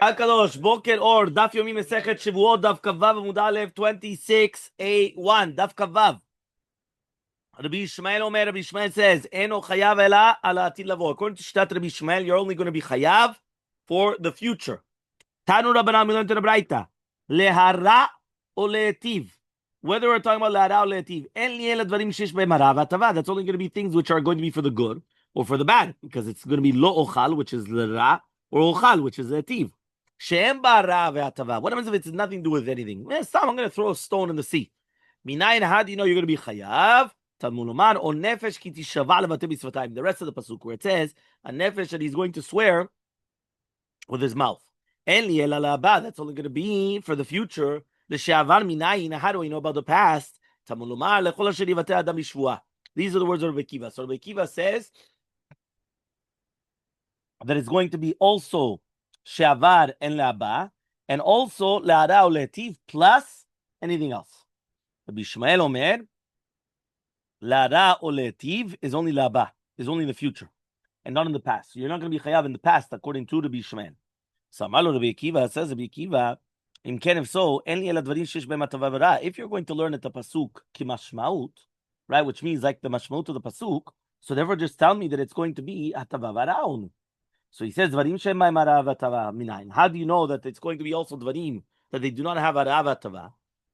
Kadosh, Boker Or, Daf Yomi Masechet Shevuot Daf Kavav Amud Aleph 26a1. Daf Kavav. Rabbi Yishmael Omer, Rabbi Yishmael says, Eno chayav ela ala atid lavo. According to Shtat Rabbi Yishmael, you're only going to be chayav for the future. Tanu Rabbanan, we learned in the Braita. Lehara o le'etiv. Whether we're talking about lehara or le'etiv. En li ela dvarim shesh be'em hara v'atava. That's only going to be things which are going to be for the good or for the bad. Because it's going to be lo ochal, which is lera, or ochal, which is le'etiv. She'em ba'ara ve'atava. What happens if it's nothing to do with anything? I'm going to throw a stone in the sea. Minayin, how do you know you're going to be chayav? Talmud or nefesh ki tishava levateh b'svatayim. The rest of the pasuk where it says a nefesh that he's going to swear with his mouth. En li ela la'aba. That's only going to be for the future. L'she'avar minayin. How do we know about the past? Talmud lechol asher yivateh adam b'shvuah. These are the words of Rabbi Kiva. So Rabbi Kiva says that it's going to be also she'avar en la'aba, and also la'ara or le'etiv plus anything else. Rabbi Shmuel Omer, la'ara or le'etiv is only la'aba, is only in the future, and not in the past. So you're not going to be chayav in the past, according to Rabbi Shmuel. So Amalo Rabbi Akiva says Rabbi Akiva, if so, if you're going to learn at the pasuk kimashmaut, right, which means like the mashmaut of the pasuk, so therefore just tell me that it's going to be hatava v'ara. So he says dvarim she'em hara v'hatava minayin. How do you know that it's going to be also dvarim that they do not have hara v'hatava?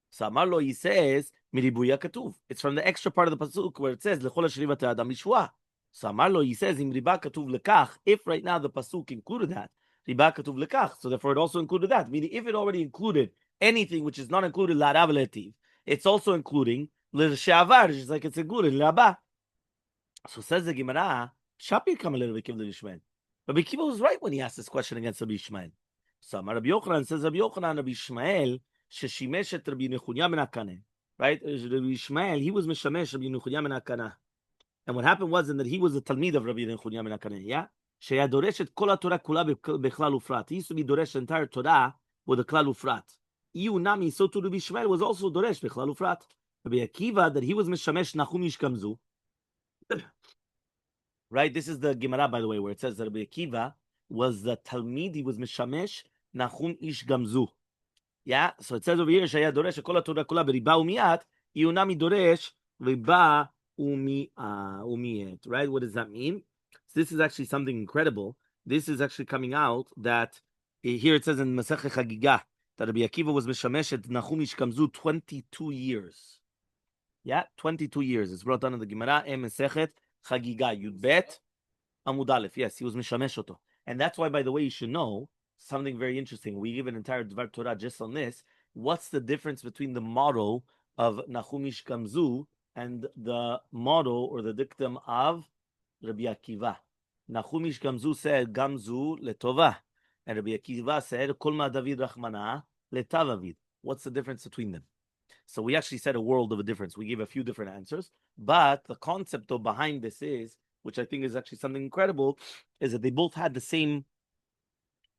So Amarlo, he says miribuya katuv. It's from the extra part of the pasuk where it says lechol asher yivateh adam b'shvuah. So Amarlo, he says im riba katuv lekach. If right now the pasuk included that. So therefore it also included that. Meaning if it already included anything which is not included la'ara v'le'etiv, it's also including l'she'avar, just like it's included la'aba. So says the Gemara, Shapi come a little bit Yishmael. Rabbi Kiva was right when he asked this question against Rabbi Yishmael. So Rabbi Yochanan says Rabbi Yishmael sheshimesh et Rabbi Nechunya ben Hakaneh. Right? Rabbi Yishmael, he was mishamesh Rabbi Nechunya ben Hakaneh. And what happened was that he was a talmid of Rabbi Nechunya ben Hakaneh. Yeah? He used to be doresh the entire Torah with a klal ufrat. Nami, so to Rabbi Shmuel was also doresh bechlal ufrat. Rabbi Akiva, that he was mishamesh nachum ish gamzu. Right, this is the Gemara, by the way, where it says that Rabbi Akiva was the talmid. He was mishamesh nachum ish gamzu. Yeah, so it says over here shaya doresh kol Torah kula beriba umiat. Nami doresh riba umiat. Right, what does that mean? This is actually something incredible. This is actually coming out that here it says in Masechet Chagigah that Rabbi Akiva was mishamesh at Nachum ish gamzu 22 years. Yeah, 22 years. It's brought down in the Gemara, Masechet Chagigah, Yud Bet, Amud Aleph. Yes, he was mishamesh oto. And that's why, by the way, you should know something very interesting. We give an entire Dvar Torah just on this. What's the difference between the model of Nachum ish gamzu and the model or the dictum of Rabbi Akiva? Nachum ish gamzu said gamzu letova, and Rabbi Akiva said kol ma David rachmana letavavid. What's the difference between them? So we actually said a world of a difference. We gave a few different answers, but the concept though behind this is, which I think is actually something incredible, is that they both had the same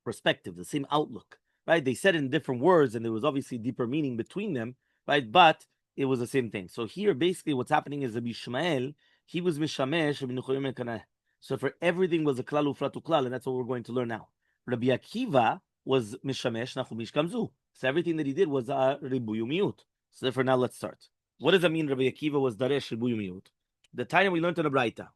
perspective, the same outlook, right? They said it in different words, and there was obviously deeper meaning between them, right? But it was the same thing. So here, basically, what's happening is Rabbi Shmuel, he was mishamesh Rabbi Nechunya ben Hakaneh. So for everything was a klal ufrat klal, and that's what we're going to learn now. Rabbi Akiva was mishamesh nachum ish gamzu. So everything that he did was ribuyu miut. So therefore, now let's start. What does that mean? Rabbi Akiva was daresh ribuyu miut. The time we learned in the Braita.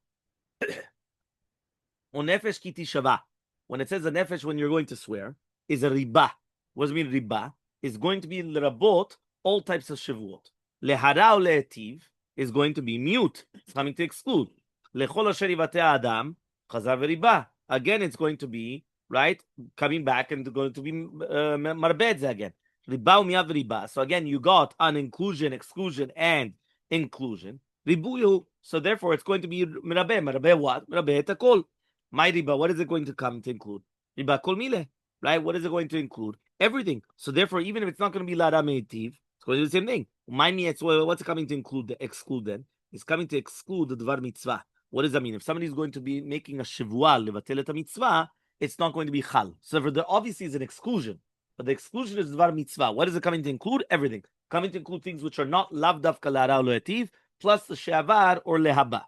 On nefesh ki tishava. When it says a nefesh, when you're going to swear, is a riba. What does it mean riba? Is going to be lerabot all types of shevuot. Lehara or le'etiv is going to be mute. It's coming to exclude. Lechol asher yivateh adam chazar v'riba. Again, it's going to be right coming back and going to be marbedze again. Riba umiyad v'riba. So again, you got an inclusion, exclusion, and inclusion. Ribuyu. So therefore, it's going to be merabe. Merabe what? Merabe etakol. My riba. What is it going to come to include? Riba kol mile. Right? What is it going to include? Everything. So therefore, even if it's not going to be la'ara me'etiv, it's going to do the same thing. What's it coming to include? Exclude then? It's coming to exclude the dvar mitzvah. What does that mean? If somebody is going to be making a shevuah levatel et mitzvah, it's not going to be chal. So there obviously is an exclusion, but the exclusion is dvar mitzvah. What is it coming to include? Everything. Coming to include things which are not lav dafka la'ara or le'etiv, plus the she'avar or lehaba.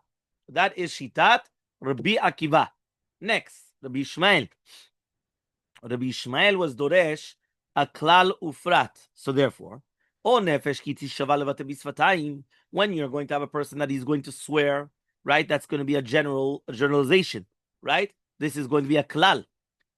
That is shitat Rabbi Akiva. Next, Rabbi Yishmael. Rabbi Ishmael was doresh a klal ufrat. So therefore, o nefesh ki tishava levate bisvatayim, when you're going to have a person that he's going to swear, right? That's going to be a generalization, right? This is going to be a klal.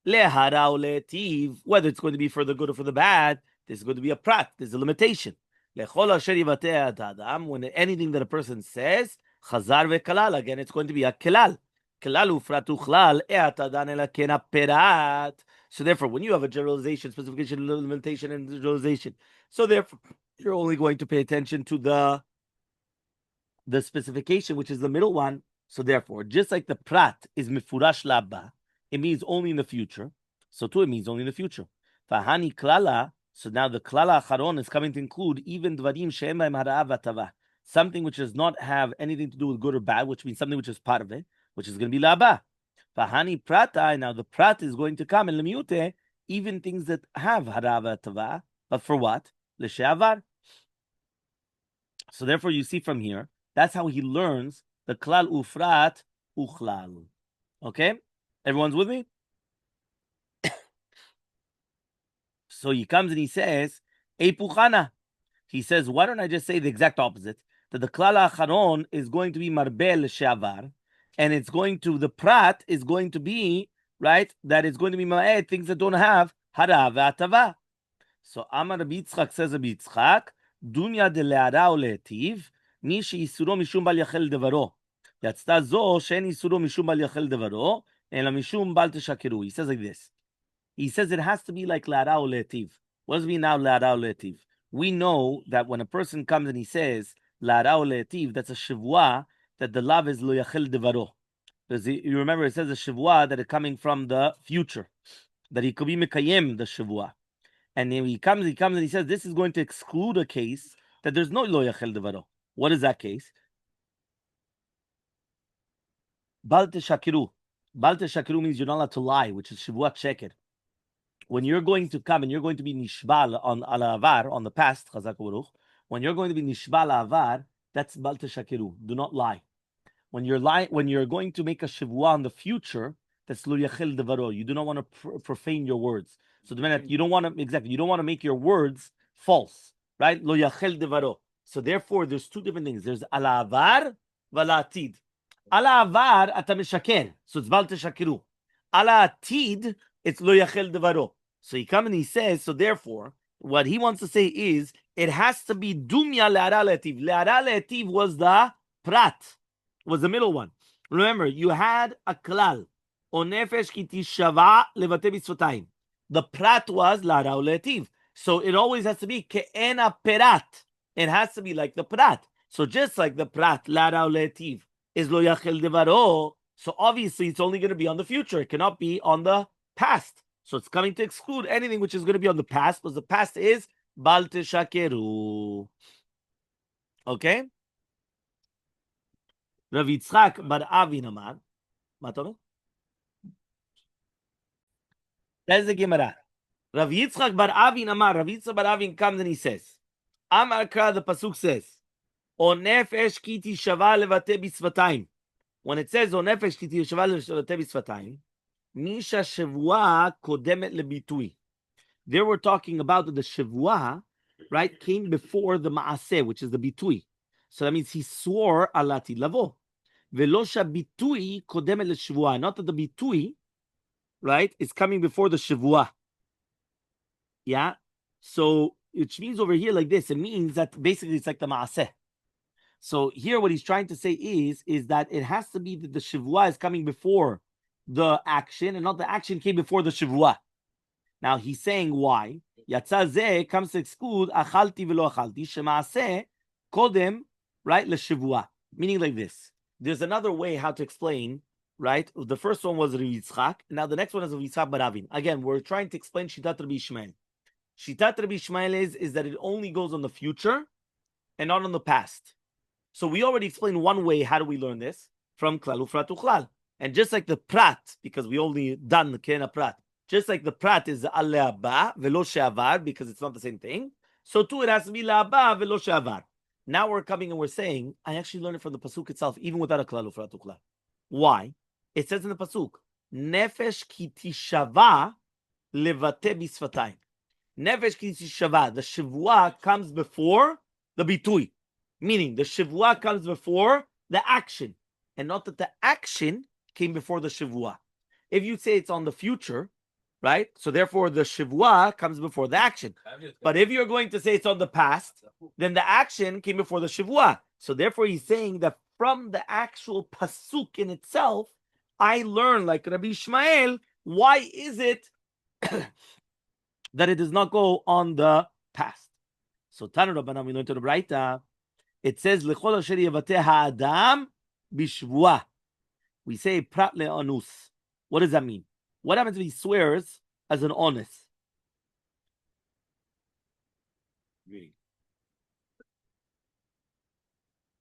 Lehara or letiv, whether it's going to be for the good or for the bad, this is going to be a prat. There's a limitation. Lechol asher yivateh adam, when anything that a person says, chazar ve'kalal, again, it's going to be a kelal. Kelal ufrat uchlal, e'at adan ela kena perat. So therefore, when you have a generalization, specification, limitation, and generalization, so therefore, you're only going to pay attention to the specification, which is the middle one. So therefore, just like the prat is mifurash laba, it means only in the future. So too, it means only in the future. Fahani klala. So now the klala acharon is coming to include even dvarim she'em b'hem hara'a v'tava, something which does not have anything to do with good or bad, which means something which is part of it, which is going to be laba. Fahani prata. Now the prat is going to come in lemiute, even things that have hara'a v'tava, but for what? L'she'avar. So therefore, you see from here, that's how he learns the klal ufrat uchlal. Okay? Everyone's with me? So he comes and he says, Eipuchana. He says, why don't I just say the exact opposite? That the klal acharon is going to be marbel she'avar, and it's going to, the prat is going to be, right, that it's going to be ma'ed, things that don't have hara ve'atava. So Amar Rabbi Yitzchak says Rabbi Yitzchak, dunya de le'ara o le'etiv, mi she'isuro mishum bal yachel devaro. Yatzta zo she'en isuro mishum bal yachel devaro, ela mishum bal teshakeru. He says like this. He says it has to be like le'ara o le'etiv. What does it mean now, le'ara o le'etiv? We know that when a person comes and he says le'ara o le'etiv, that's a shevuah that the love is lo yachel devaro. Because you remember it says a shevuah that is coming from the future, that he could be mekayem the shevuah. And then he comes and he says this is going to exclude a case that there's no lo yachel devaro. What is that case? Bal teshakiru. Bal teshakiru means you're not allowed to lie, which is shevuat sheker. When you're going to come and you're going to be nishbal on ala avar, on the past, chazak u'baruch, when you're going to be nishbal avar, that's bal teshakiru. Do not lie. When you're lying, when you're going to make a shevuah on the future, that's lo yachel devaro. You do not want to profane your words. So the minute you don't want to make your words false, right? Lo yachel devaro. So therefore, there's two different things. There's ala avar v'ala atid. Ala avar ata meshaker, so it's bal teshakiru. Ala atid, it's lo yachel devaro. So he comes and he says, so therefore, what he wants to say is, it has to be dumya le'ara le'etiv. Le'ara le'etiv was the prat, was the middle one. Remember, you had a klal. O nefesh ki tishava levate bisvatayim. The prat was le'ara le'etiv. So it always has to be ke'ena perat. It has to be like the prat. So just like the prat, le'ara le'etiv, is lo yachel devaro, so obviously it's only going to be on the future. It cannot be on the past. So it's coming to exclude anything which is going to be on the past, because the past is bal teshakeru. Okay? Rav Yitzchak bar Avin amar. What? That's the Gemara. Rav Yitzchak bar Avin amar. Rav Yitzchak bar Avin comes and he says, Amar Kra, the pasuk says, O nefesh ki tishava levate bisvatayim. When it says, O nefesh ki tishava levate bisvatayim, Misha Shevuah kodemet lebitui. There we're talking about the Shevuah, right, came before the Maaseh, which is the bitui. So that means he swore alati lavo. Velosha bitui kodemet leShevuah. Not that the bitui, right, is coming before the Shevuah. Yeah? So which means over here like this, it means that basically it's like the Maaseh. So here what he's trying to say is that it has to be that the Shevuah is coming before the action, and not the action came before the shevuah. Now he's saying why. Yatsa zeh comes to exclude achalti velo achalti shemaaseh kodem, right, leshevuah. Meaning like this. There's another way how to explain, right? The first one was Rabbi Yitzchak. Now the next one is Rabbi Yitzchak bar Avin. Again, we're trying to explain Shitat Rabbi Ishmael. Shitat Rabbi Ishmael is that it only goes on the future and not on the past. So we already explained one way. How do we learn this? From klal ufrat uchlal. And just like the prat, because we only done the kena prat, just like the prat is al-le'aba velo she'avar, because it's not the same thing, so too it has to be le'aba velo she'avar. Now we're coming and we're saying, I actually learned it from the pasuk itself, even without a klal ufrat uchlal. Why? It says in the pasuk, nefesh ki tishava levate bisfatayim. Nefesh kisishava. The Shevuah comes before the bitui. Meaning, the Shevuah comes before the action. And not that the action came before the Shevuah. If you say it's on the future, right? So therefore, the Shevuah comes before the action. But if you're going to say it's on the past, then the action came before the Shevuah. So therefore, he's saying that from the actual pasuk in itself, I learn, like Rabbi Ishmael, why is it that it does not go on the past? So Tanu Rabbanan, we learned to the Braita, it says, L'chol asher yevateh ha'adam bishvuah. We say prat le'anus. What does that mean? What happens if he swears as an honest?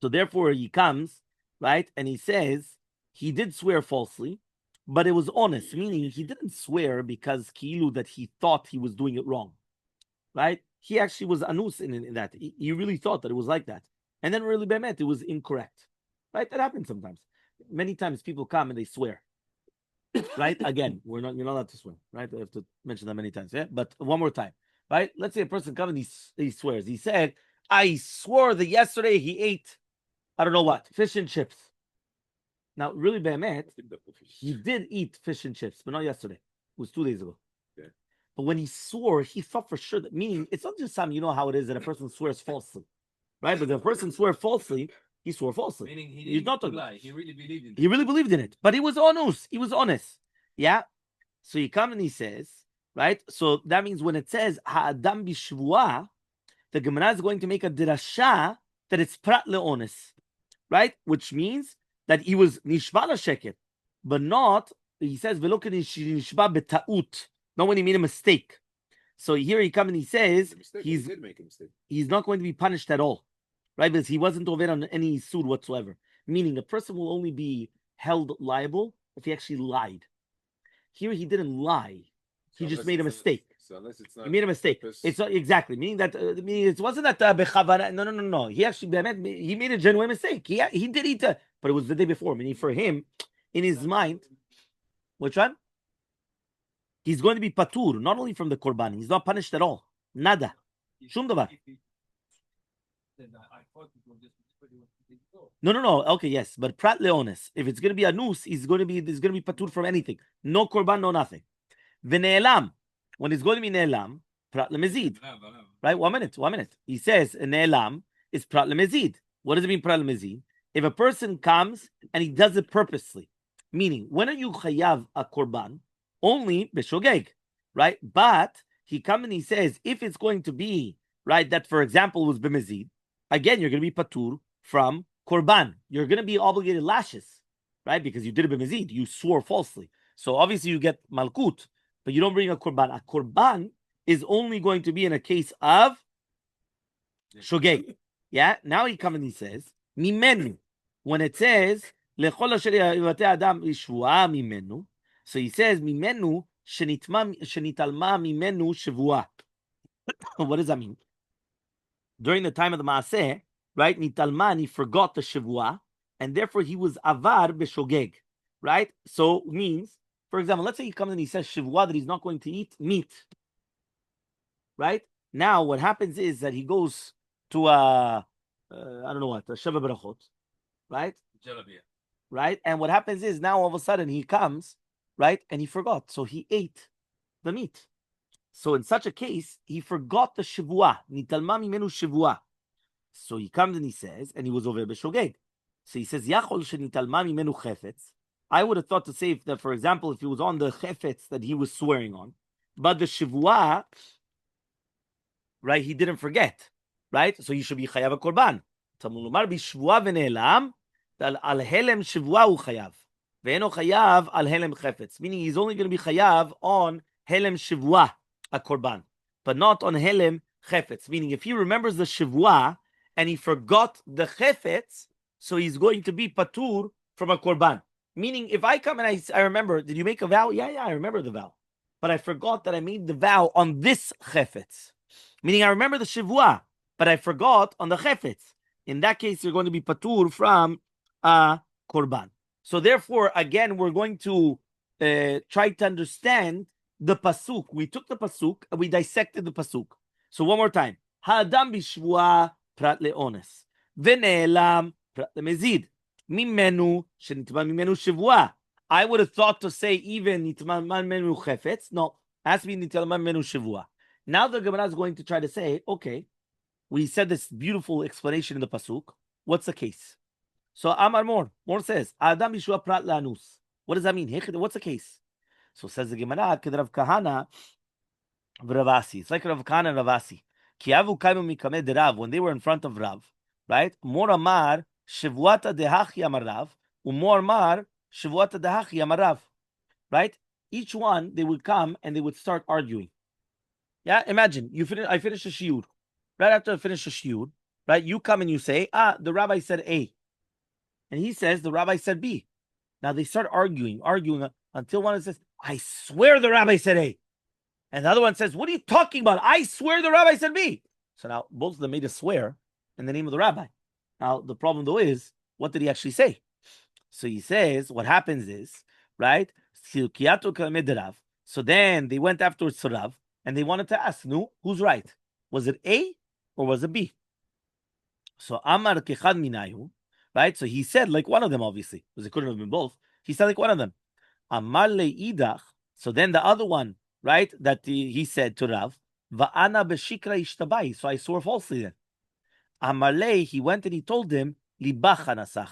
So therefore he comes, right, and he says he did swear falsely, but it was honest, meaning he didn't swear because kilu that he thought he was doing it wrong, right? He actually was anus in that. He really thought that it was like that. And then really bemet, it was incorrect, right? That happens sometimes. Many times people come and they swear, right? Again, you're not allowed to swear, right? I have to mention that many times, yeah? But one more time, right? Let's say a person comes and he swears. He said, I swore that yesterday he ate, I don't know what, fish and chips. Now, really, be'emet, he did eat fish and chips, but not yesterday. It was 2 days ago. Okay. But when he swore, he thought for sure that, meaning, it's not just something, you know how it is that a person swears falsely, right? But if a person swears falsely, he swore falsely. Meaning he's not lie. He really believed in it. He really believed in it. But he was honest. He was honest. Yeah? So he comes and he says, right? So that means when it says, ha'adam bishvuah, the Gemara is going to make a dirasha that it's prat le'ones, right? Which means that he was nishba l'sheket, but not, he says, ve'lo nishba beta'ut, not when he made a mistake. So here he comes and he says, he did make a mistake. He's not going to be punished at all, right? Because he wasn't over on any suit whatsoever. Meaning a person will only be held liable if he actually lied. Here he didn't lie. He just made a mistake. So unless it's not, he made a mistake. It's not, exactly, meaning that meaning it wasn't that no. He actually he made a genuine mistake. He did eat but it was the day before. Meaning for him, in his mind, which one? He's going to be patur, not only from the korban. He's not punished at all. Nada. Shum davar. No. Okay, yes, but prat leones. If it's going to be a noose, he's going to be patur from anything. No korban, no nothing. V'ne'elam. When it's going to be ne'elam, prat lemezid. Right? 1 minute. He says ne'elam is prat lemezid. What does it mean prat lemezid? If a person comes and he does it purposely, meaning when are you chayav a korban? Only b'shogeg, right? But he comes and he says if it's going to be right that, for example, was b'mezid, again you're going to be patur from korban. You're going to be obligated lashes, right? Because you did it b'mezid, you swore falsely. So obviously you get malkut. But you don't bring a korban. A korban is only going to be in a case of shogeg. Yeah. Now he comes and he says mimenu. When it says lechol asher yevateh adam bishvuah mimenu, so he says mimenu shenitalma mimenu shevuah. What does that mean? During the time of the Maaseh, right? Nitalman, he forgot the shevuah, and therefore he was avar b'shogeg, right? So means. For example, let's say he comes and he says Shevuah that he's not going to eat meat. Right? Now, what happens is that he goes to I don't know what, a Sheva Berachot. Right? Right? And what happens is now all of a sudden he comes, right? And he forgot. So he ate the meat. So in such a case, he forgot the Shevuah. Nitalma mimenu Shevuah. So he comes and he says, and he was over b'shogeg. So he says, Yachol shenitalma mimenu chefetz. I would have thought to say that, for example, if he was on the chefetz that he was swearing on, but the shevuah, right, he didn't forget, right? So he should be chayav a korban. Tamulumar b'shvuah v'ne'elam, al helem shevuah hu chayav, ve'eno chayav al helem chefetz. Meaning he's only going to be chayav on helem shevuah, a korban, but not on helem chefetz. Meaning if he remembers the shevuah and he forgot the chefetz, so he's going to be patur from a korban. Meaning, if I come and I remember, did you make a vow? Yeah, I remember the vow. But I forgot that I made the vow on this chefetz. Meaning, I remember the shevuah, but I forgot on the chefetz. In that case, you're going to be patur from a korban. So therefore, again, we're going to try to understand the pasuk. We took the pasuk and we dissected the pasuk. So one more time. Ha'adam bishvua prat le'ones. Ve'ne'elam prat le'mezid. Mimenu shenitma mimenu shevua. I would have thought to say even nitma mimenu chefetz. No, has to be nitma mimenu shevua. Now the Gemara is going to try to say, okay, we said this beautiful explanation in the pasuk. What's the case? So Amar Mor says, Adam bishvua prat le'anus. What does that mean? What's the case? So says the Gemara, Ked Rav Kahana v'Ravasi. It's like Rav Kahana and Ravasi. Ki avu kaimu mikameh de Rav, when they were in front of Rav, right? Mor amar shevuata dehachi amar Rav, umor amar shevuata dehachi amar Rav. Right? Each one, they would come and they would start arguing. Yeah, imagine, I finished a shiur. Right after I finish a shiur, right, you come and you say, the rabbi said A. And he says, the rabbi said B. Now they start arguing until one says, I swear the rabbi said A. And the other one says, what are you talking about? I swear the rabbi said B. So now both of them made a swear in the name of the rabbi. Now the problem though is, what did he actually say? So he says, what happens is, right? So then they went afterwards to Rav and they wanted to ask, no, who's right? Was it A or was it B? So Amar kechad minayu, right? So he said like one of them, obviously, because it couldn't have been both. He said like one of them. Amar le'idach. So then the other one, right, that he said to Rav, va'ana b'shikra ishtabai. So I swore falsely then. Amalei, he went and he told him, libacha nasach,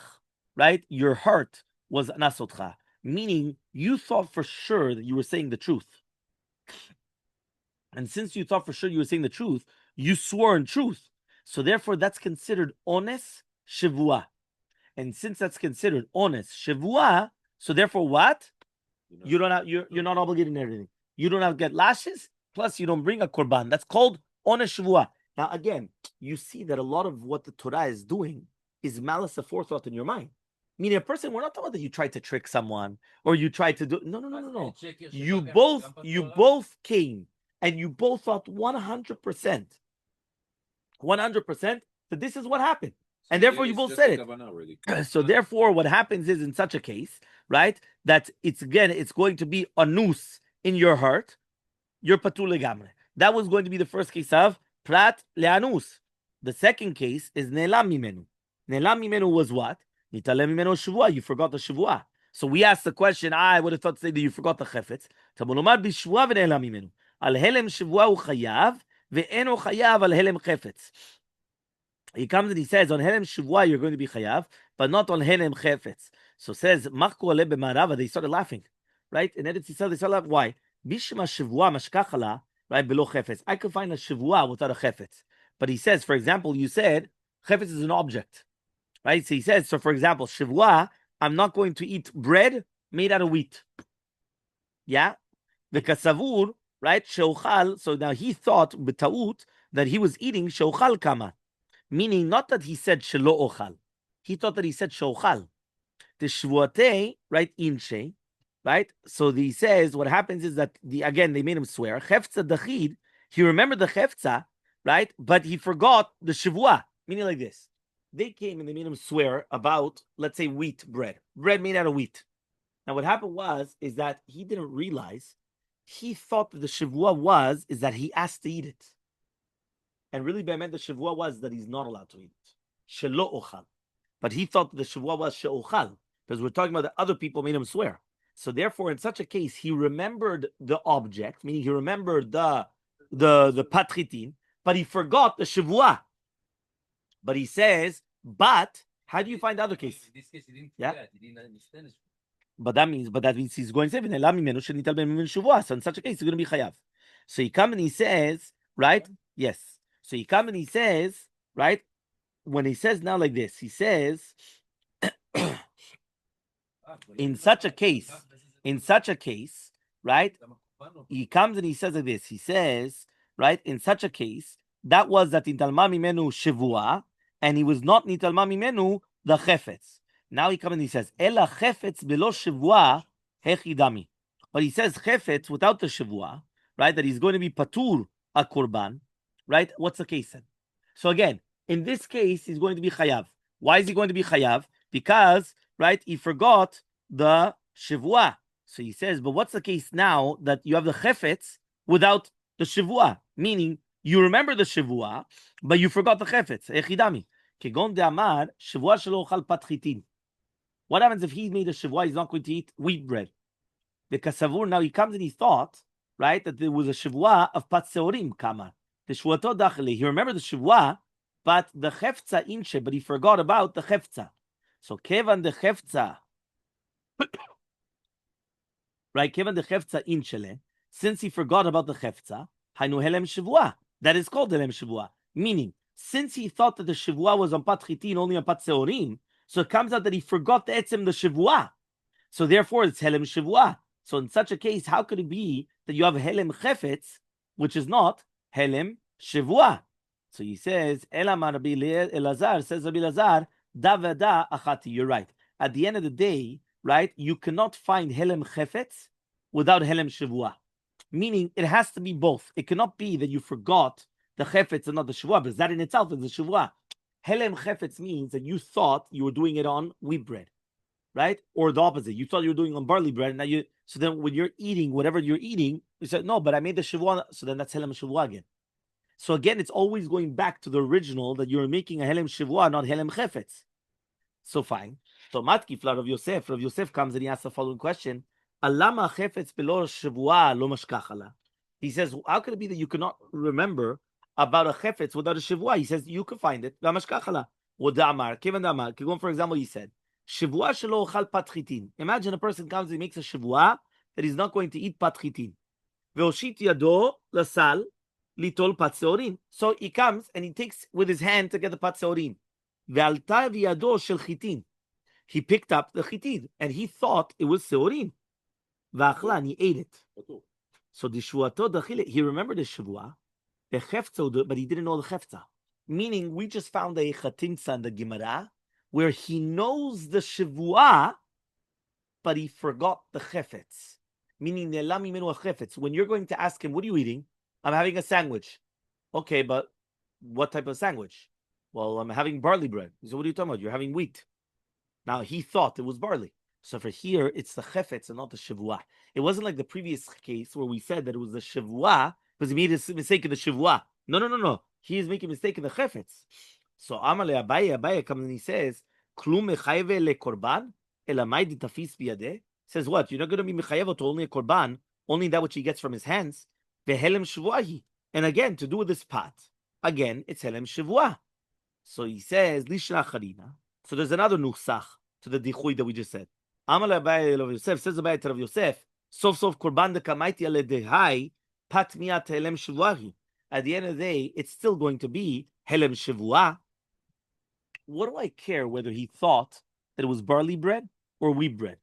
right? Your heart was nasotcha, meaning you thought for sure that you were saying the truth. And since you thought for sure you were saying the truth, you swore in truth. So therefore, that's considered ones shevua. And since that's considered ones shevua, so therefore what? You don't have, you're not obligated in everything. You don't have to get lashes, plus you don't bring a korban. That's called ones shevua. Now again, you see that a lot of what the Torah is doing is malice aforethought in your mind. Meaning a person, we're not talking about that you tried to trick someone or you tried to do no. You both came and you both thought 100% that this is what happened. And therefore you both said it. So therefore what happens is in such a case, right, that it's going to be a noose in your heart. You're patur legamre. That was going to be the first case of prat leanus. The second case is ne'elam mimenu. Ne'elam mimenu was what? Nitalem mimenu shevua. You forgot the shevua. So we asked the question. I would have thought to say that you forgot the chefetz. Tamolomar b'shevua v'ne'elam mimenu. Al helem shevua hu chayav ve'eno chayav al helem chefetz. He comes and he says on helem shevua you're going to be chayav, but not on helem chefetz. So says machku ale b'marava. They started laughing, right? In Eretz Yisrael they started laughing. Why? Bishma shevua mashkachala. Right, below chefetz. I could find a shevua without a chefetz. But he says, for example, you said chefetz is an object. Right? So he says, so for example, shevua, I'm not going to eat bread made out of wheat. Yeah? The kasavur, right? Sheochal. So now he thought, b'taut, that he was eating sheochal kama. Meaning not that he said shelo ochal. He thought that he said sheochal. The shvuate, right? Inche. Right, so he says what happens is that they made him swear. Chefza dachid, he remembered the chefza, right? But he forgot the shivua. Meaning like this: they came and they made him swear about, let's say, wheat bread made out of wheat. Now, what happened is that he didn't realize. He thought that the shivua is that he asked to eat it, and really, by meant the shivua was that he's not allowed to eat it. Shelo ochal, but he thought that the shivua was sheochal because we're talking about the other people made him swear. So therefore, in such a case, he remembered the object, meaning he remembered the patritin, but he forgot the shivua. But he says, but how do you find the other case? In this case, he didn't yeah. forget. He didn't understand it. But that means he's going to say, so in such a case, he's going to be chayav. So he comes and he says, right? Yes. So he comes and he says, right? When he says now like this, he says, in such a case, right? He comes and he says like this. He says, right? In such a case, that was that nitalma mimenu shevua, and he was not nitalma mimenu the chefetz. Now he comes and he says, ela chefetz below shevua hechidami. But he says chefetz without the shevua, right? That he's going to be patur a korban, right? What's the case then? So again, in this case, he's going to be chayav. Why is he going to be chayav? Because, right, he forgot the shivua. So he says, but what's the case now that you have the chefetz without the Shevuah? Meaning, you remember the Shevuah, but you forgot the chefetz. Echidami. Kegon de amar, Shevuah shelo ochal patchitin. What happens if he made a Shevuah, he's not going to eat wheat bread? The kasavur, now he comes and he thought, right, that there was a Shevuah of patseorim, kamar. The Shevuato dachli. He remembered the Shevuah, but the chefza inche, but he forgot about the chefza. So kevan the chefza, right? Kevan the chefza inchele, since he forgot about the chefza, hainu helem Shevuah. That is called helem Shevuah. Meaning, since he thought that the Shevuah was on patchitin, only on patseorim, so it comes out that he forgot the etzem the Shevuah. So therefore, it's helem Shevuah. So in such a case, how could it be that you have helem chefetz, which is not helem Shevuah? So he says, Elamar Rabbi Elazar, says Rabbi Elazar, da vada achati. You're right. At the end of the day, right, you cannot find helem chefetz without helem Shevuah. Meaning, it has to be both. It cannot be that you forgot the chefetz and not the Shevuah, because that in itself is the Shevuah. Helem chefetz means that you thought you were doing it on wheat bread, right? Or the opposite. You thought you were doing on barley bread, and now you. So then, when you're eating whatever you're eating, you said no, but I made the Shevuah. So then that's helem Shevuah again. So again, it's always going back to the original that you're making a helem Shevuah, not helem chefetz. So fine. So matkifla Rav Yosef. Rav Yosef comes and he asks the following question: Alama chefetz below Shevuah lo mashkachala. He says, how could it be that you cannot remember about a chefetz without a Shevuah? He says you can find it. La mashkachala. Wodamar. Kevin damar. For example, he said, Shevuah shelo ochal patchitin. Imagine a person comes and he makes a Shevuah that he's not going to eat patchitin. Veoshit yado lasal. Litol patseorin. So he comes and he takes with his hand to get the patseorin. Ve'alta v'yado shel chitin. He picked up the chitin and he thought it was seorin. Ve'achla, and he ate it. So the shuato dachile, he remembered the shavua, the chefza, but he didn't know the chefza. Meaning, we just found a chatinsa in the Gemara where he knows the shavua, but he forgot the chefetz. Meaning, when you're going to ask him, what are you eating? I'm having a sandwich. Okay, but what type of sandwich? Well, I'm having barley bread. So what are you talking about? You're having wheat. Now, he thought it was barley. So for here, it's the chefetz and not the shevuah. It wasn't like the previous case where we said that it was the shevuah because he made a mistake in the shevuah. No. He is making a mistake in the chefetz. So Elmaleh Abaye comes and he says, Klum mechayve le korban elamay ditafis biyadeh. Says what? You're not going to be mechayev to only a korban, only that which he gets from his hands. Vehelem shevuahi. And again, to do with this pot, again, it's helem shevuah. So he says, Lishra Charina. So there's another nusach to the dichui that we just said. Elmaleh Abaye Rav Yosef says about Rav Yosef, Sof korban dekamaiti ale dehai pat miat helem shevuahi. At the end of the day, it's still going to be helem shevuah. What do I care whether he thought that it was barley bread or wheat bread?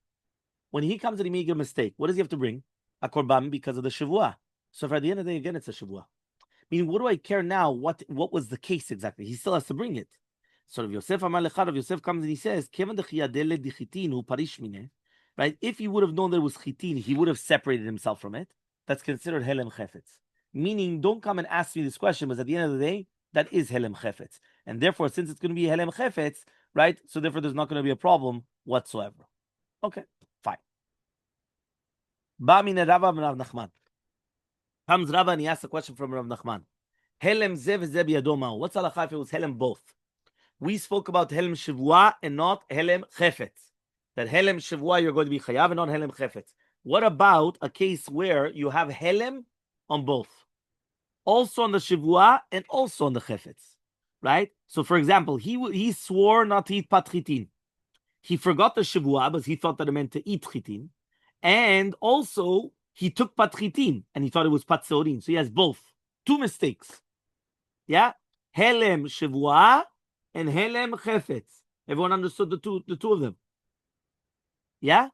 When he comes and he makes a mistake, what does he have to bring? A korban because of the shevuah. So for at the end of the day, again, it's a shevuah. Meaning, what do I care now? What was the case exactly? He still has to bring it. So Rav Yosef Rav Yosef comes and he says, right? If he would have known that it was chitin, he would have separated himself from it. That's considered helem chefetz. Meaning, don't come and ask me this question, because at the end of the day, that is helem chefetz. And therefore, since it's going to be helem chefetz, right? So therefore, there's not going to be a problem whatsoever. Okay, fine. Ba min Rava ben Rav Nachman. Comes Rava and he asks a question from Rav Nachman. Helem zev zeb yadoma. What's halacha if it was helem both? We spoke about helem shevuah and not helem chefetz. That helem shevuah you're going to be chayav and not helem chefetz. What about a case where you have helem on both? Also on the shevuah and also on the chefetz. Right? So for example, he swore not to eat patchitin. He forgot the shevuah because he thought that it meant to eat chitin. And also, he took patchitin and he thought it was patseorin. So he has both. Two mistakes. Yeah? Helem shevuah and helem chefetz. Everyone understood the two of them. Yeah?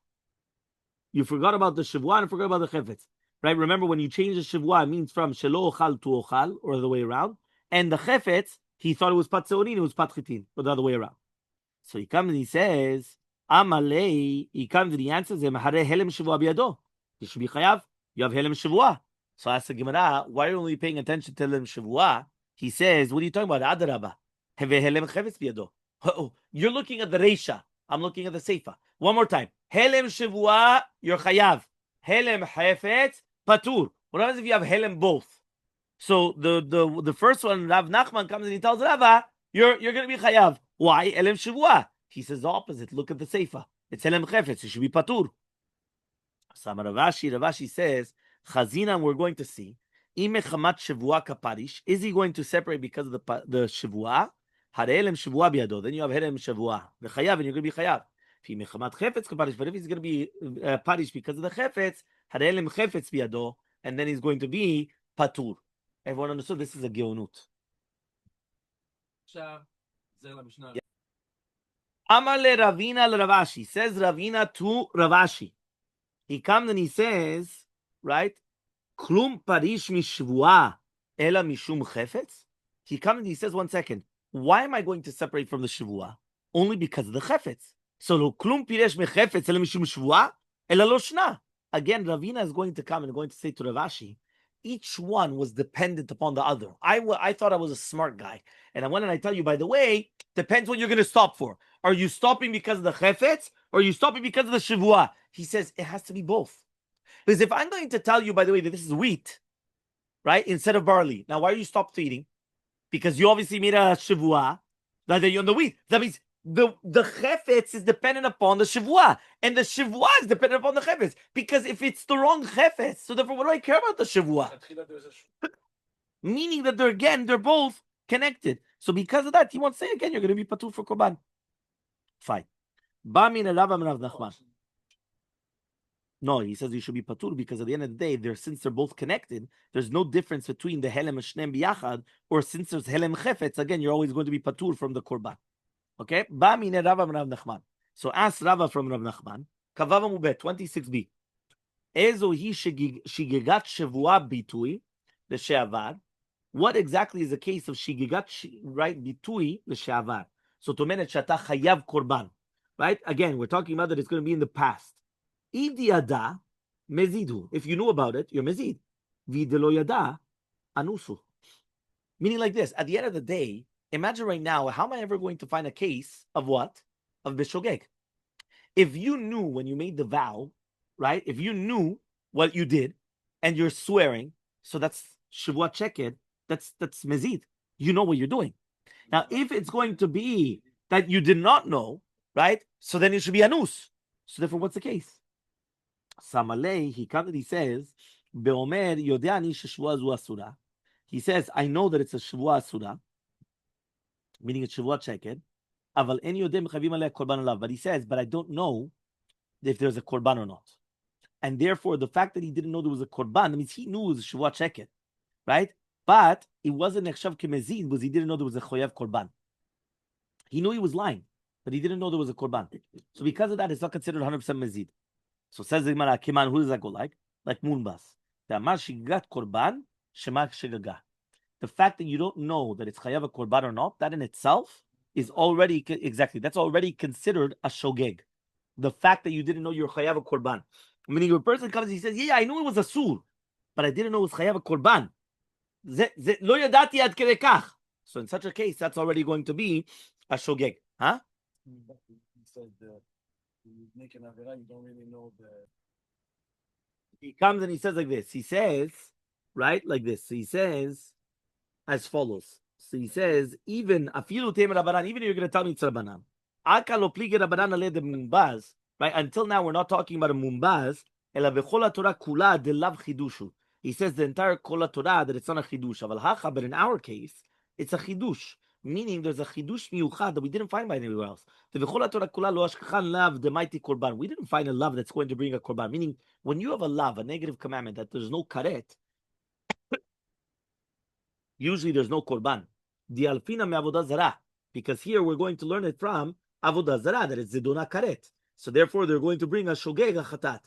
You forgot about the shevuah and forgot about the chefetz. Right? Remember, when you change the shevuah, it means from shelo ochal to ochal, or the way around. And the chefetz, he thought it was patseorin, it was patchitin, or the other way around. So he comes and he says, Elmaleh, he comes and he answers him, Hare helem shevuah biyado. You should be chayav. You have helem shevuah. So I asked the Gemara, why are you only paying attention to helem shevuah? He says, what are you talking about? Adarabah. Have helem chefetz biyado. You're looking at the reisha. I'm looking at the Seifa. One more time. Helem Shevuah, you're chayav. Helem Hefetz, patur. What happens if you have Helem both? So the first one, Rav Nachman comes and he tells Rava, you're going to be chayav. Why? Helem Shevuah. He says the opposite. Look at the Seifa. It's Helem Hefetz. You should be patur. Sama Ravashi says, Chazina, we're going to see, Ime Chamat Shevuah Kaparish, is he going to separate because of the Shevuah? Harelem Shevuah biado. Then you have Helem Shevuah. The Chayav, and you're going to be Chayav. If Mechamat Chefetz Kaparish, but if he's going to be Parish because of the Chefetz, Harelem Chefetz biado, and then he's going to be Patur. Everyone understood this is a Geonut. Amar le Ravina le Ravashi. Says Ravina to Ravashi. He comes and he says, right? Klum parish mishvua ela mishum chefetz. He comes and he says, 1 second. Why am I going to separate from the shvua? Only because of the chefetz. So lo klum pirish mechefetz ela mishum shvua ela lo shna. Again, Ravina is going to come and going to say to Ravashi, each one was dependent upon the other. I thought I was a smart guy. And when I tell you, by the way, depends what you're going to stop for. Are you stopping because of the chefetz or are you stopping because of the shivua? He says it has to be both. Because if I'm going to tell you, by the way, that this is wheat, right, instead of barley, now why are you stop feeding? Because you obviously made a shivua that you're on the wheat. That means the chefetz is dependent upon the shivua, and the shivua is dependent upon the chefetz. Because if it's the wrong chefetz, so therefore, what do I care about the shivua? Meaning that they're both connected. So because of that, he won't say again, you're going to be patur for korban. Fine. No, he says you should be patur because at the end of the day, since they're both connected, there's no difference between the helem shneim biyachad or since there's helem chefetz. Again, you're always going to be patur from the korban. Okay? Ba mine Rava Rav Nachman. So ask Rava from Rav Nachman. Kavav Mubet 26b. Ezo hi shigegat shevua bitui l'she'avar. What exactly is the case of shigegat right bitui l'she'avar? So to mean shata chayav korban. Right? Again, we're talking about that it's going to be in the past. Idi yada mezidhu. If you knew about it, you're mezid. Videlo yada anusu. Meaning like this. At the end of the day, imagine right now, how am I ever going to find a case of what? Of bishogeg. If you knew when you made the vow, right? If you knew what you did and you're swearing, so that's Shevuot Sheked, that's mezid. You know what you're doing. Now, if it's going to be that you did not know, right? So then it should be anus. So therefore, what's the case? Elmaleh, he comes and he says, Beomer yodeani sheshvuah zu asura. He says, I know that it's a Shevuah asura, meaning it's Shevuot Sheked. Aval en yodem chavim aleh korban alav. But he says, but I don't know if there's a korban or not. And therefore, the fact that he didn't know there was a korban means he knew it was a Shevuot Sheked, right? But it wasn't nechshav kemezid because he didn't know there was a choyav korban. He knew he was lying, but he didn't know there was a korban. So because of that, it's not considered 100% mezid. So says the Gemara, Kiman, who does that go like? Like Moonbas. The Amar shigat korban, shemak shigaga. The fact that you don't know that it's chayav a korban or not, that in itself is already, exactly, that's already considered a shogeg. The fact that you didn't know you're chayav a korban. Meaning your person comes and he says, yeah, I knew it was a sur, but I didn't know it was chayav a korban. Lo yadati ad kedei kach. So in such a case, that's already going to be a shogeg. Huh? He said you make an avera, you don't really know the. He comes and he says like this. He says, right, like this. So he says as follows. So he says, even afilu tem rabanan, even if you're going to tell me it's rabanan, aka lo plige rabanan ale de mumbaz. Right, until now we're not talking about a mumbaz. Ela v'chol Torah kula de lav chidushu. He says the entire kol Torah that it's not a chidush. Aval hacha, but in our case, it's a chidush. Meaning there's a chidush miyuchad that we didn't find by anywhere else. The v'chol Torah kula lo ashkachan lav the mighty korban. We didn't find a lav that's going to bring a korban. Meaning when you have a lav, a negative commandment that there's no karet, usually there's no korban. The alfina me avodah zarah, because here we're going to learn it from avodah zarah that it's zidona karet. So therefore they're going to bring a shogeg a chatat.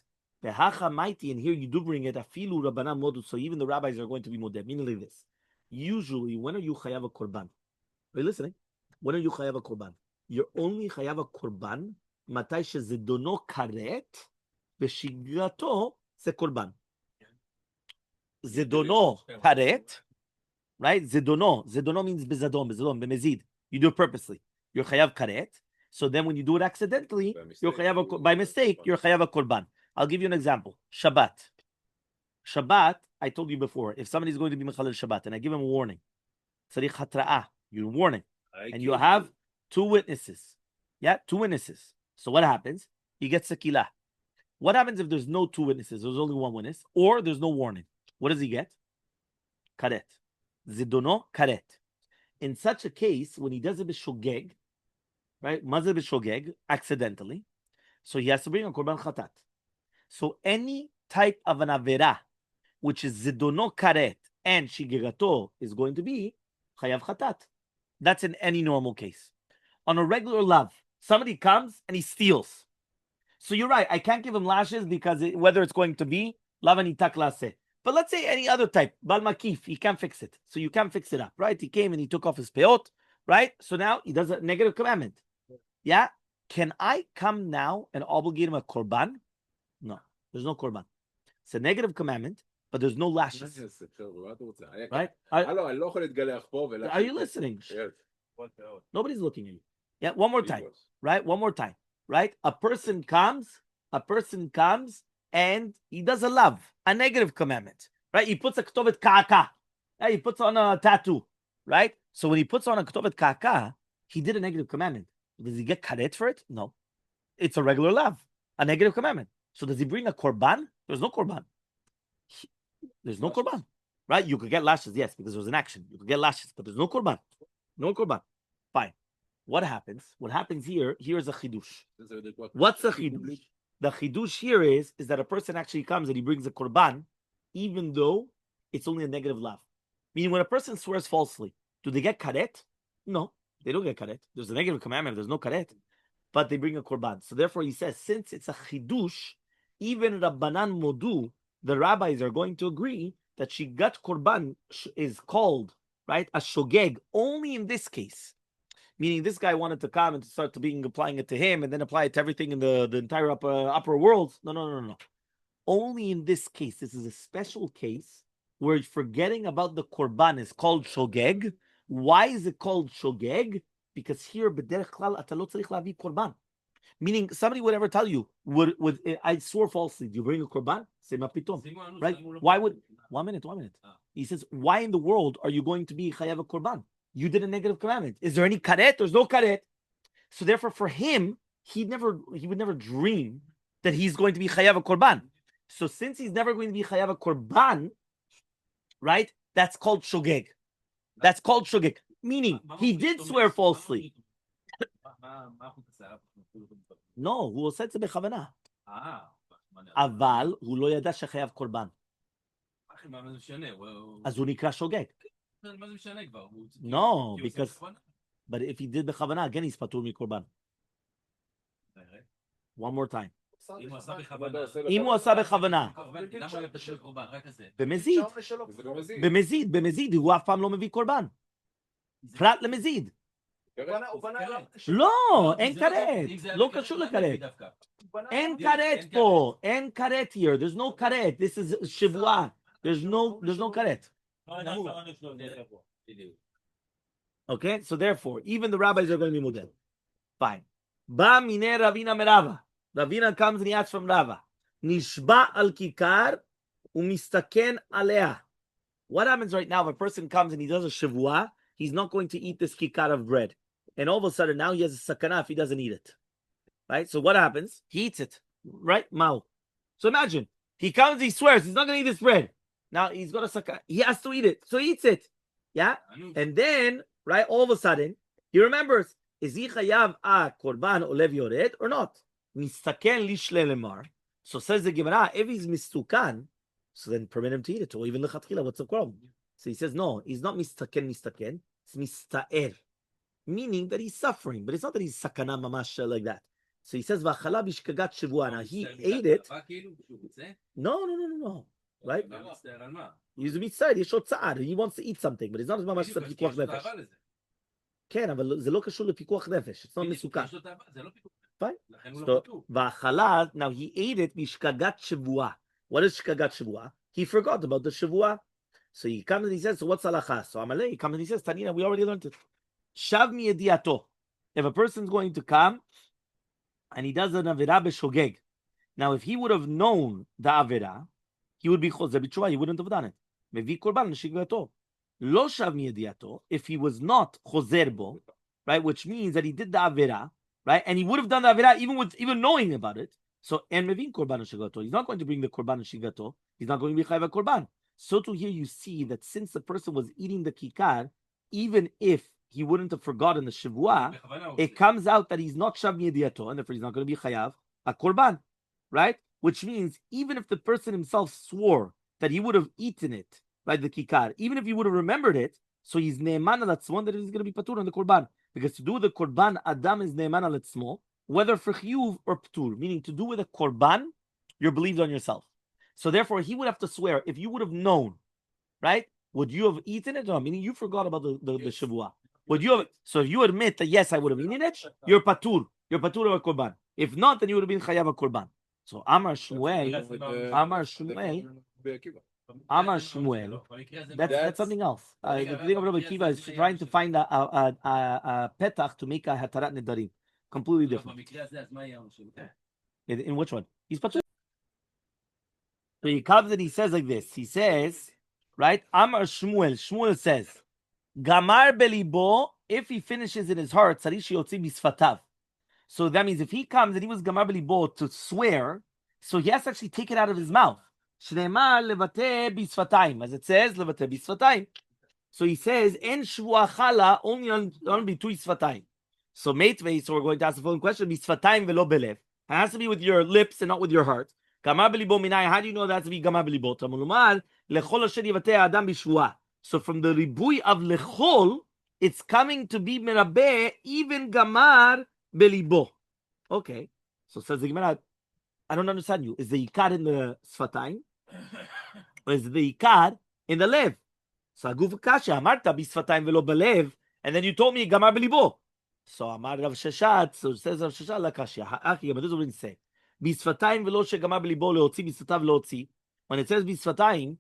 The hacha mighty, and here you do bring it afilu rabbanan modu. So even the rabbis are going to be modeh. Meaning like this. Usually, when are you chayav a korban? Are you listening? When are you chayav a korban? You're only chayav a korban matai shezidono karet v'shigrato se korban. Zidono karet, right? Zidono means bezadon, bemezid. You do it purposely. You're chayav karet. So then when you do it accidentally, you're chayav by mistake, you're chayav a korban. I'll give you an example. Shabbat. Shabbat, I told you before, if somebody's going to be mechalel Shabbat and I give him a warning, tzarich hatra'ah, you're warning, and you have two witnesses. Yeah, two witnesses. So what happens? He gets sekilah. What happens if there's no two witnesses? There's only one witness, or there's no warning. What does he get? Karet. Zidono karet. In such a case, when he does it b'shogeg, right? Mazeh b'shogeg, accidentally, so he has to bring a korban chatat. So any type of an avera, which is zidono karet and shigegato, is going to be chayav chatat. That's in any normal case. On a regular lav, somebody comes and he steals. So you're right, I can't give him lashes because whether it's going to be lav anitak laseh. But let's say any other type, bal makif, he can't fix it. So you can't fix it up, right? He came and he took off his peot, right? So now he does a negative commandment. Yeah? Can I come now and obligate him a korban? No, there's no korban. It's a negative commandment, but there's no lashes. Right? Are you listening? Nobody's looking at you. Yeah, one more time. Right? One more time. Right? A person comes and he does a love, a negative commandment. Right? He puts a ktovet ka'aka. Right? He puts on a tattoo. Right? So when he puts on a ktovet ka'aka, he did a negative commandment. Does he get karet for it? No. It's a regular love, a negative commandment. So does he bring a korban? There's no korban. There's no korban. Right? You could get lashes, yes, because there was an action. You could get lashes, but there's no korban. No korban. Fine. What happens? What happens here is a chidush. What's a chidush? The chidush here is that a person actually comes and he brings a korban, even though it's only a negative lav. Meaning when a person swears falsely, do they get karet? No, they don't get karet. There's a negative commandment, there's no karet. But they bring a korban. So therefore he says, since it's a chidush, even Rabbanan Modu, the rabbis are going to agree that Shigat Korban is called, right, a shogeg, only in this case. Meaning this guy wanted to come and to start applying it to him and then apply it to everything in the entire upper world. No. Only in this case. This is a special case where forgetting about the korban is called shogeg. Why is it called shogeg? Because here, b'derech klal, ata lo tzarich lavi korban. Meaning, somebody would ever tell you, would I swore falsely, do you bring a korban? Say ma pitom. Right? Why would, one minute. He says, why in the world are you going to be chayav a korban? You did a negative commandment. Is there any karet? There's no karet. So therefore, for him, he would never dream that he's going to be chayav a korban. So since he's never going to be chayav a korban, right? That's called shogeg. That's called shogeg. Meaning, he did swear falsely. No, הוא עושה את זה בכוונה. אבל הוא לא ידע שחייב קורבן. אז הוא נקרא שוגג. No, because, but if he did בכוונה, again he's פטור מקורבן. One more time. אם הוא עשה בכוונה. במזיד, הוא אף פעם לא מביא קורבן. פרט למזיד. לא, אין כרת, לא קשור לכרת. אין כרת פה, אין כרת here, there's no כרת, this is שבועה, there's no כרת. Okay, so therefore, even the rabbis are going to be mudel. Fine. בא מיני רבינה מרבה. Ravina comes and he asks from Rava. נשבע על כיכר ומסתכן עליה. What happens right now if a person comes and he does a shevuah, he's not going to eat this kikar of bread. And all of a sudden now he has a sakana if he doesn't eat it. Right? So what happens? He eats it. Right? Mao. So imagine, he comes, he swears, he's not going to eat this bread. Now he's got a sakana. He has to eat it. So he eats it. Yeah? And then, right, all of a sudden, he remembers, is he chayav korban olev yored or not? Mistaken lishle lemar. So says the Gemara, if he's mistukan, so then permit him to eat it. Or even lechatchila, what's the problem? So he says, no, he's not mistaken. It's mista'er. Meaning that he's suffering. But it's not that he's sakana mamash like that. So he says, v'achala bishkagat shevuah. Now he ate it. No. Right? He's a mitzvah. He wants to eat something, but it's not mamash pikuach nefesh. כן, אבל זה לא קשור לפיקוח נפש. It's not מסוכן. Fine. So, v'achala, now he ate it bishkagat shevuah. What is shkagat shevuah? He forgot about the shevuah. So he comes and he says, so what's halacha? So Elmaleh, he comes and he says, Tanina, we already learned it. Shav mi yediato. if a person's going to come and he does an avera b'shogeg, now if he would have known the avera, he would be chozer b'tshuva. He wouldn't have done it. Mevi korban l'shigvato. Lo shav miyadiato. If he was not chozer bo, right, which means that he did the avera, right, and he would have done the avera even knowing about it. So and mevin korban l'shigvato. He's not going to bring the korban l'shigvato. He's not going to be chayv korban. So to here you see that since the person was eating the kikar, even if he wouldn't have forgotten the Shevuah, it comes out that he's not shav miyadiato, and therefore he's not going to be chayav a korban, right? Which means even if the person himself swore that he would have eaten it, right, the kikar, even if he would have remembered it, so he's ne'eman al atzmo, that he's going to be patur on the korban. Because to do with the korban, Adam is ne'eman al atzmo, whether for chiyuv or patur, meaning to do with a korban, you're believed on yourself. So therefore, he would have to swear, if you would have known, right, would you have eaten it? No, meaning you forgot about the Shevuah. Would you have? So if you admit that yes, I would have eaten it, you're patur. You're patur of a korban. If not, then you would have been chayav a korban. So Amar Shmuel, that's something else. The thing of Rabbi Kiva is trying to find a petach to make a hatarat nedarim. Completely different. In which one? He's patur. So he comes and he says like this. He says, right? Amar Shmuel. Shmuel says, Gamar belibo, if he finishes in his heart, tzarich yotzi bisfatav. So that means if he comes and he was gamar belibo to swear, so he has to actually take it out of his mouth. Shneimar levate bisfatayim, as it says, levate bisfatayim. So he says, en shvuah chala, only on bitui sfatayim. So meitvei, so we're going to ask the following question, bisfatayim velo belev. It has to be with your lips and not with your heart. Gamar belibo minai, how do you know that has to be gamar belibo? Tamulumar, lechol asher yivate adam bishvuah. So from the ribui of lechol, it's coming to be merabeh, even gamar belibo. Okay. So says the Gemara, I don't understand you. Is the ikar in the sfatayim? Or is the ikar in the lev? So aguf kasha, amarta bisfatayim velo belev, and then you told me gamar belibo. So amar Rav Sheshat, so it says Rav Sheshat la kasha. Ha'aki, but this is what it says. Bisfatayim velo she gamar belibo leotzi, bisfatav leotzi. When it says bisfatayim,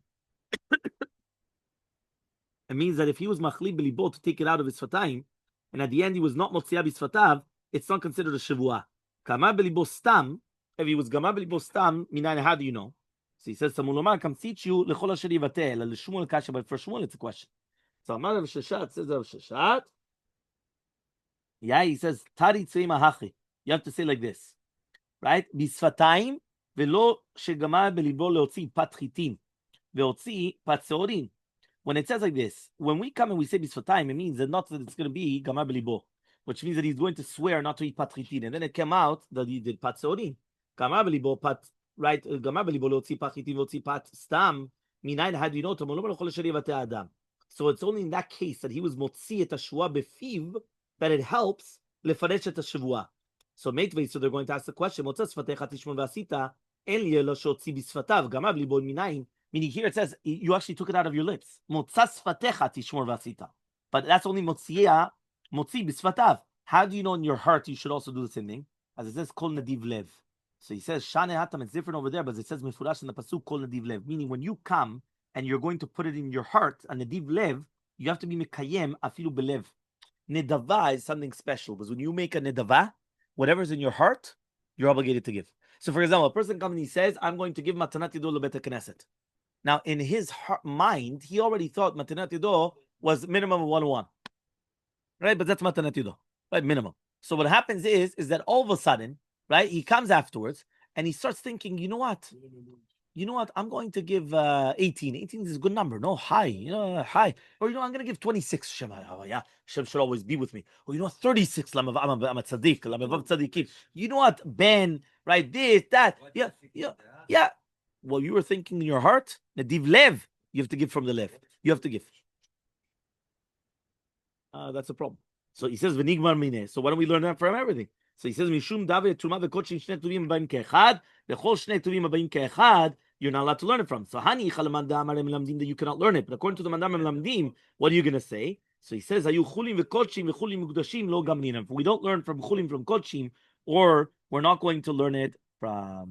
it means that if he was machli belibo to take it out of his fatayim, and at the end he was not motzia bisfatav, it's not considered a shevuah. Gamar belibo stam, if he was gamar belibo stam, minayin, how do you know? So he says, Samulomar kam tzitchu lechol asher yivateh, l'shmuel kasha, but for Shmuel it's a question. So Amar Rav Sheshat, says Rav Sheshat, yeah, he says, Tari tzreima hachi. You have to say like this, right? Bisfatayim velo shegamar belibo leotzi pat chitim, veotzi pat seorim. When it says like this, when we come and we say bisfatayim, it means that not that it's going to be gamar belibo, which means that he's going to swear not to eat pat chitin, and then it came out that he did pat seorim. Gamar belibo pat, right? Gamar belibo leotzi pat chitin veotzi pat stam. Minayin, how do you know? Adam. So it's only in that case that he was motzi et hashua befiv that it helps lefaresh et hashvua. So meitvei, so they're going to ask the question: Motzas sfatecha tishmon v'asita en li lo shotzi bisfatav gamar belibo minayin. Meaning here it says you actually took it out of your lips. Motzas sfatecha tishmor v'asita. But that's only motzi bisfatav. How do you know in your heart you should also do the same thing? As it says kol nadiv lev. So he says shane hatam. It's different over there, but it says mefurash in the pasuk kol nadiv lev. Meaning when you come and you're going to put it in your heart, a nadiv lev, you have to be mekayem afilu belev. Nedava is something special because when you make a nedava, whatever's in your heart, you're obligated to give. So for example, a person comes and he says, I'm going to give matanat yidol lebet knesset. Now, in his mind, he already thought matanat yidol was minimum of 101. Right? But that's matanat yidol. Right? Minimum. So what happens is that all of a sudden, right, he comes afterwards and he starts thinking, you know what? I'm going to give 18. 18 is a good number. No, high. High. Or, I'm going to give 26. Shem, oh, yeah. Shem should always be with me. Or, 36. I'm a tzaddik. I'm a tzaddikim. You know what? Ben, right? This, that. Yeah. Well, you were thinking in your heart, nadiv lev. You have to give from the lev. You have to give. That's a problem. So he says, v'nigmar mineh. So why don't we learn that from everything? So he says, mishum daveh truma v'kodshin shnei tuvim abayim ke'echad, v'chol shnei tuvim abayim ke'echad, you're not allowed to learn it from. So hani chal mandam arem lamdim, that you cannot learn it. But according to the mandam lamdim, what are you going to say? So he says, ayu chulim v'kodshim v'chulim mukdashim lo gamrinam. We don't learn from chulim from kodshim, or we're not going to learn it from